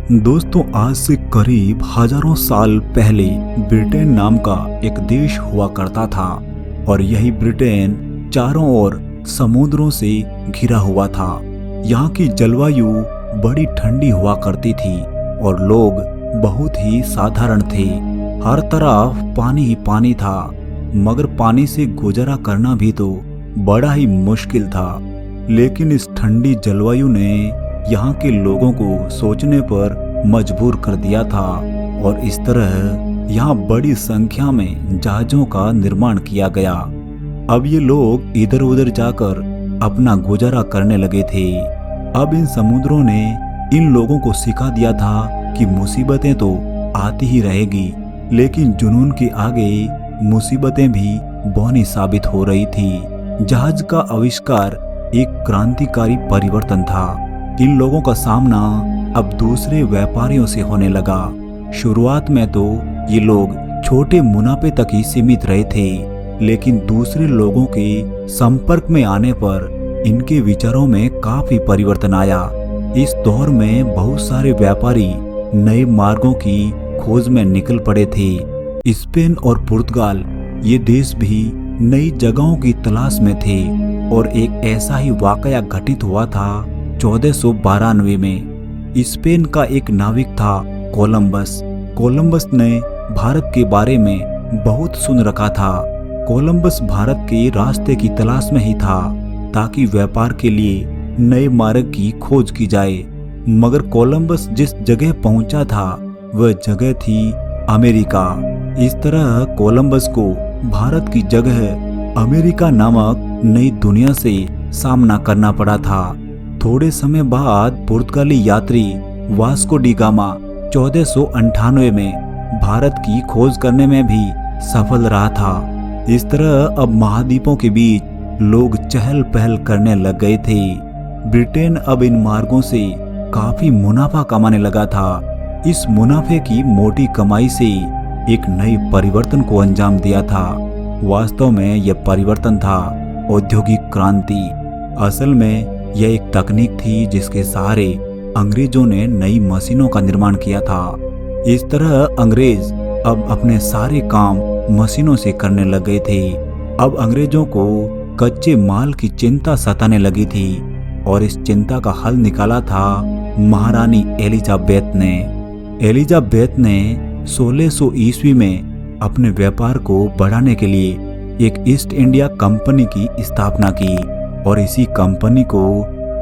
दोस्तों, आज से करीब हजारों साल पहले ब्रिटेन नाम का एक देश हुआ करता था और यही ब्रिटेन चारों ओर समुद्रों से घिरा हुआ था। यहाँ की जलवायु बड़ी ठंडी हुआ करती थी और लोग बहुत ही साधारण थे। हर तरफ पानी ही पानी था, मगर पानी से गुजारा करना भी तो बड़ा ही मुश्किल था। लेकिन इस ठंडी जलवायु ने यहाँ के लोगों को सोचने पर मजबूर कर दिया था और इस तरह यहाँ बड़ी संख्या में जहाजों का निर्माण किया गया। अब ये लोग इधर उधर जाकर अपना गुजारा करने लगे थे। अब इन समुद्रों ने इन लोगों को सिखा दिया था कि मुसीबतें तो आती ही रहेगी, लेकिन जुनून के आगे मुसीबतें भी बौनी साबित हो रही थी। जहाज का आविष्कार एक क्रांतिकारी परिवर्तन था। इन लोगों का सामना अब दूसरे व्यापारियों से होने लगा। शुरुआत में तो ये लोग छोटे मुनाफे तक ही सीमित रहे थे, लेकिन दूसरे लोगों के संपर्क में आने पर इनके विचारों में काफी परिवर्तन आया। इस दौर में बहुत सारे व्यापारी नए मार्गों की खोज में निकल पड़े थे। स्पेन और पुर्तगाल ये देश भी नई जगहों की तलाश में थे और एक ऐसा ही वाकया घटित हुआ था 1492 में। स्पेन का एक नाविक था कोलंबस। कोलंबस ने भारत के बारे में बहुत सुन रखा था। कोलंबस भारत के रास्ते की तलाश में ही था ताकि व्यापार के लिए नए मार्ग की खोज की जाए। मगर कोलंबस जिस जगह पहुंचा था वह जगह थी अमेरिका। इस तरह कोलंबस को भारत की जगह अमेरिका नामक नई दुनिया से सामना करना पड़ा था। थोड़े समय बाद पुर्तगाली यात्री वास्को डी गामा 1498 में भारत की खोज करने में भी सफल रहा था। इस तरह अब महाद्वीपों के बीच लोग चहल पहल करने लग गए थे। ब्रिटेन अब इन मार्गों से काफी मुनाफा कमाने लगा था। इस मुनाफे की मोटी कमाई से एक नए परिवर्तन को अंजाम दिया था। वास्तव में यह परिवर्तन था औद्योगिक क्रांति। असल में यह एक तकनीक थी जिसके सहारे अंग्रेजों ने नई मशीनों का निर्माण किया था। इस तरह अंग्रेज अब अपने सारे काम मशीनों से करने लग गए थे। अब अंग्रेजों को कच्चे माल की चिंता सताने लगी थी और इस चिंता का हल निकाला था महारानी एलिजाबेथ ने। एलिजाबेथ ने 1600 ईस्वी में अपने व्यापार को बढ़ाने के लिए एक ईस्ट इंडिया कंपनी की स्थापना की और इसी कंपनी को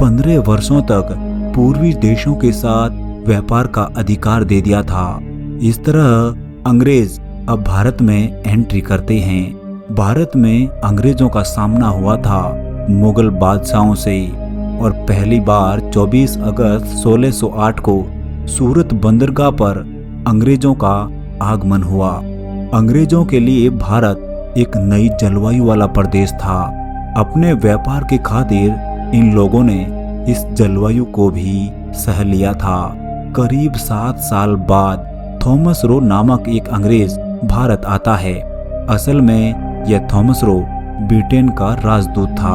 15 वर्षों तक पूर्वी देशों के साथ व्यापार का अधिकार दे दिया था। इस तरह अंग्रेज अब भारत में एंट्री करते हैं। भारत में अंग्रेजों का सामना हुआ था मुगल बादशाहों से और पहली बार 24 अगस्त 1608 को सूरत बंदरगाह पर अंग्रेजों का आगमन हुआ। अंग्रेजों के लिए भारत एक नई जलवायु वाला प्रदेश था। अपने व्यापार के खातिर इन लोगों ने इस जलवायु को भी सह लिया था। करीब 7 साल बाद थॉमस रो नामक एक अंग्रेज भारत आता है। असल में यह थॉमस रो ब्रिटेन का राजदूत था।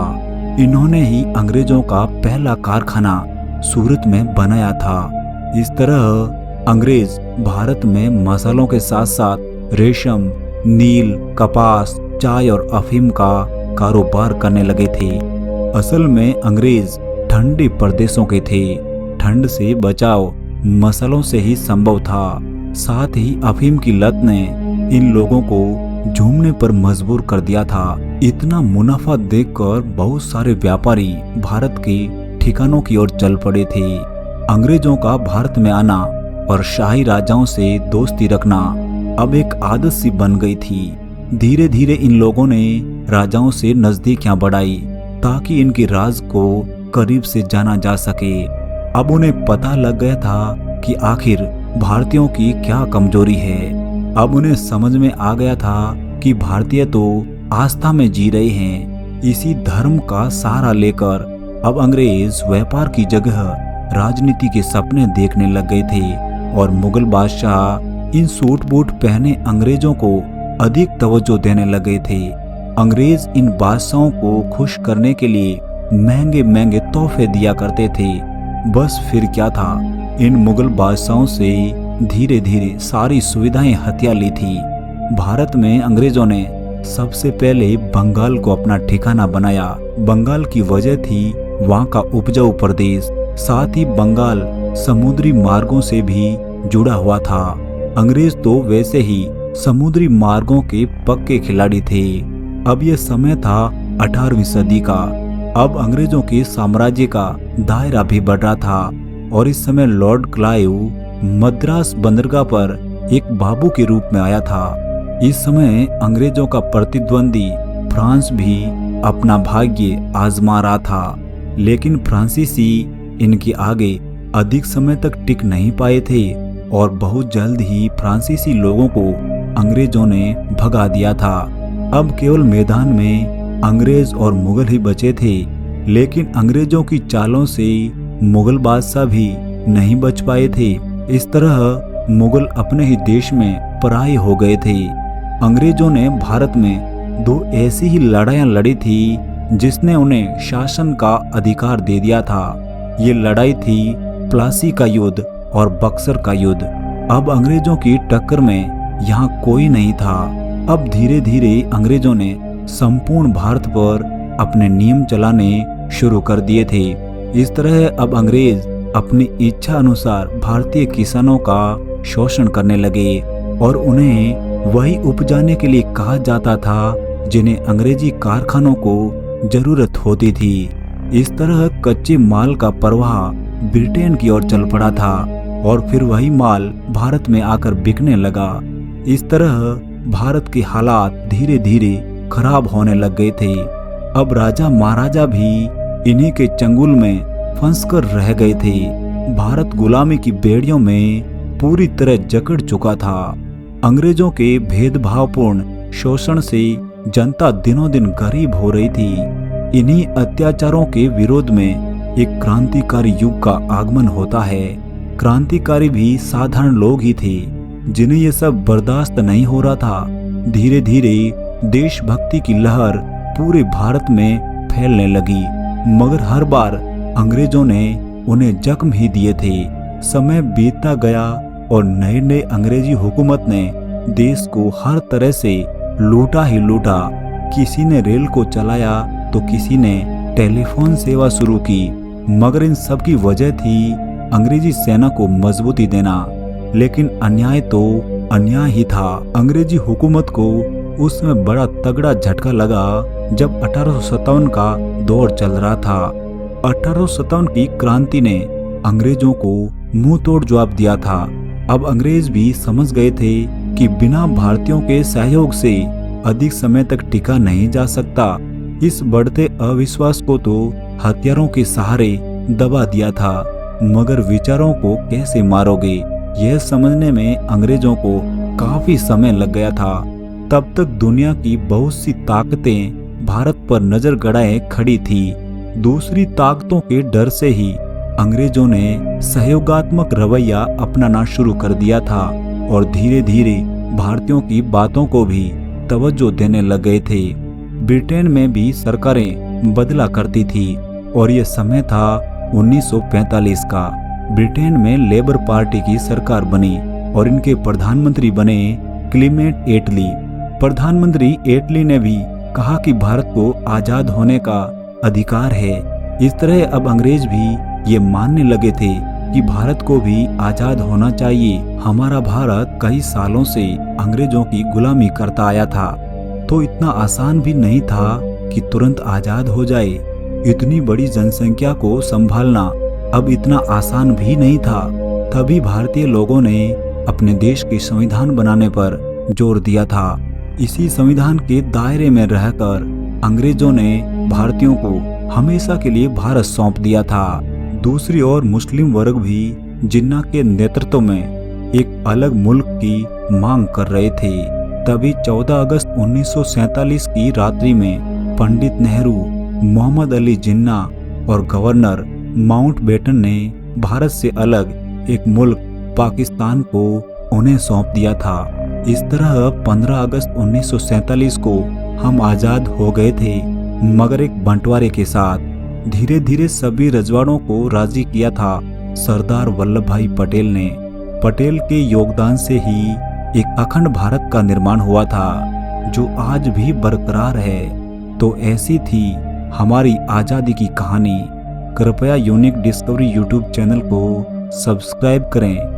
इन्होंने ही अंग्रेजों का पहला कारखाना सूरत में बनाया था। इस तरह अंग्रेज भारत में मसालों के साथ साथ रेशम, नील, कपास, चाय और अफीम का कारोबार करने लगे थे। असल में अंग्रेज ठंडे प्रदेशों के थे। ठंड से बचाव मसालों से ही संभव था। साथ ही अफीम की लत ने इन लोगों को झूमने पर मजबूर कर दिया था। इतना मुनाफा देखकर बहुत सारे व्यापारी भारत के ठिकानों की ओर चल पड़े थे। अंग्रेजों का भारत में आना और शाही राजाओं से दोस्ती रखना अब एक आदत सी बन गई थी। धीरे धीरे इन लोगों ने राजाओं से नजदीकियां बढ़ाई ताकि इनके राज को करीब से जाना जा सके। अब उन्हें पता लग गया था कि आखिर भारतीयों की क्या कमजोरी है। अब उन्हें समझ में आ गया था कि भारतीय तो आस्था में जी रहे हैं। इसी धर्म का सहारा लेकर अब अंग्रेज व्यापार की जगह राजनीति के सपने देखने लग गए थे और मुगल बादशाह इन सूट बूट पहने अंग्रेजों को अधिक तवज्जो देने लगे थे। अंग्रेज इन बादशाहों को खुश करने के लिए महंगे महंगे तोहफे दिया करते थे। बस फिर क्या था, इन मुगल बादशाहों से धीरे धीरे सारी सुविधाएं हथिया ली थी। भारत में अंग्रेजों ने सबसे पहले बंगाल को अपना ठिकाना बनाया। बंगाल की वजह थी वहाँ का उपजाऊ प्रदेश, साथ ही बंगाल समुद्री मार्गों से भी जुड़ा हुआ था। अंग्रेज तो वैसे ही समुद्री मार्गों के पक्के खिलाड़ी थे। अब यह समय था 18वीं सदी का। अब अंग्रेजों के साम्राज्य का दायरा भी बढ़ रहा था और इस समय लॉर्ड क्लाइव मद्रास बंदरगाह पर एक बाबू के रूप में आया था। इस समय अंग्रेजों का प्रतिद्वंदी फ्रांस भी अपना भाग्य आजमा रहा था, लेकिन फ्रांसीसी इनके आगे अधिक समय तक टिक नहीं पाए थे और बहुत जल्द ही फ्रांसीसी लोगों को अंग्रेजों ने भगा दिया था। अब केवल मैदान में अंग्रेज और मुगल ही बचे थे, लेकिन अंग्रेजों की चालों से मुगल बादशाह भी नहीं बच पाए थे। इस तरह मुगल अपने ही देश में पराये हो गए थे। अंग्रेजों ने भारत में 2 ऐसी ही लड़ाइयाँ लड़ी थी जिसने उन्हें शासन का अधिकार दे दिया था। ये लड़ाई थी प्लासी का युद्ध और बक्सर का युद्ध। अब अंग्रेजों की टक्कर में यहाँ कोई नहीं था। अब धीरे धीरे अंग्रेजों ने संपूर्ण भारत पर अपने नियम चलाने शुरू कर दिए थे। इस तरह अब अंग्रेज अपनी इच्छा अनुसार भारतीय किसानों का शोषण करने लगे और उन्हें वही उपजाने के लिए कहा जाता था जिन्हें अंग्रेजी कारखानों को जरूरत होती थी। इस तरह कच्चे माल का प्रवाह ब्रिटेन की ओर चल पड़ा था और फिर वही माल भारत में आकर बिकने लगा। इस तरह भारत के हालात धीरे धीरे खराब होने लग गए थे। अब राजा महाराजा भी इन्हीं के चंगुल में फंसकर रह गए थे। भारत गुलामी की बेड़ियों में पूरी तरह जकड़ चुका था। अंग्रेजों के भेदभावपूर्ण शोषण से जनता दिनों दिन गरीब हो रही थी। इन्हीं अत्याचारों के विरोध में एक क्रांतिकारी युग का आगमन होता है। क्रांतिकारी भी साधारण लोग ही थे जिन्हें यह सब बर्दाश्त नहीं हो रहा था। धीरे धीरे देशभक्ति की लहर पूरे भारत में फैलने लगी, मगर हर बार अंग्रेजों ने उन्हें जख्म ही दिए थे। समय बीतता गया और नए नए अंग्रेजी हुकूमत ने देश को हर तरह से लूटा ही लूटा। किसी ने रेल को चलाया तो किसी ने टेलीफोन सेवा शुरू की, मगर इन सब की वजह थी अंग्रेजी सेना को मजबूती देना। लेकिन अन्याय तो अन्याय ही था। अंग्रेजी हुकूमत को उस समय बड़ा तगड़ा झटका लगा जब 1857 का दौर चल रहा था। 1857 की क्रांति ने अंग्रेजों को मुंह तोड़ जवाब दिया था। अब अंग्रेज भी समझ गए थे कि बिना भारतीयों के सहयोग से अधिक समय तक टिका नहीं जा सकता। इस बढ़ते अविश्वास को तो हथियारों के सहारे दबा दिया था, मगर विचारों को कैसे मारोगे, यह समझने में अंग्रेजों को काफी समय लग गया था। तब तक दुनिया की बहुत सी ताकतें भारत पर नजर गड़ाए खड़ी थी। दूसरी ताकतों के डर से ही अंग्रेजों ने सहयोगात्मक रवैया अपनाना शुरू कर दिया था और धीरे धीरे भारतीयों की बातों को भी तवज्जो देने लग गए थे। ब्रिटेन में भी सरकारें बदला करती थी और यह समय था 1945 का। ब्रिटेन में लेबर पार्टी की सरकार बनी और इनके प्रधानमंत्री बने क्लीमेंट एटली। प्रधानमंत्री एटली ने भी कहा कि भारत को आजाद होने का अधिकार है। इस तरह अब अंग्रेज भी ये मानने लगे थे कि भारत को भी आजाद होना चाहिए। हमारा भारत कई सालों से अंग्रेजों की गुलामी करता आया था, तो इतना आसान भी नहीं था कि तुरंत आजाद हो जाए। इतनी बड़ी जनसंख्या को संभालना अब इतना आसान भी नहीं था। तभी भारतीय लोगों ने अपने देश के संविधान बनाने पर जोर दिया था। इसी संविधान के दायरे में रहकर अंग्रेजों ने भारतीयों को हमेशा के लिए भारत सौंप दिया था। दूसरी ओर मुस्लिम वर्ग भी जिन्ना के नेतृत्व में एक अलग मुल्क की मांग कर रहे थे। तभी 14 अगस्त 1947 की रात्रि में पंडित नेहरू, मोहम्मद अली जिन्ना और गवर्नर माउंटबेटन ने भारत से अलग एक मुल्क पाकिस्तान को उन्हें सौंप दिया था। इस तरह 15 अगस्त 1947 को हम आजाद हो गए थे, मगर एक बंटवारे के साथ। धीरे धीरे सभी रजवाड़ों को राजी किया था। सरदार वल्लभ भाई पटेल ने पटेल के योगदान से ही एक अखंड भारत का निर्माण हुआ था जो आज भी बरकरार है। तो ऐसी थी हमारी आज़ादी की कहानी। कृपया यूनिक डिस्कवरी यूट्यूब चैनल को सब्सक्राइब करें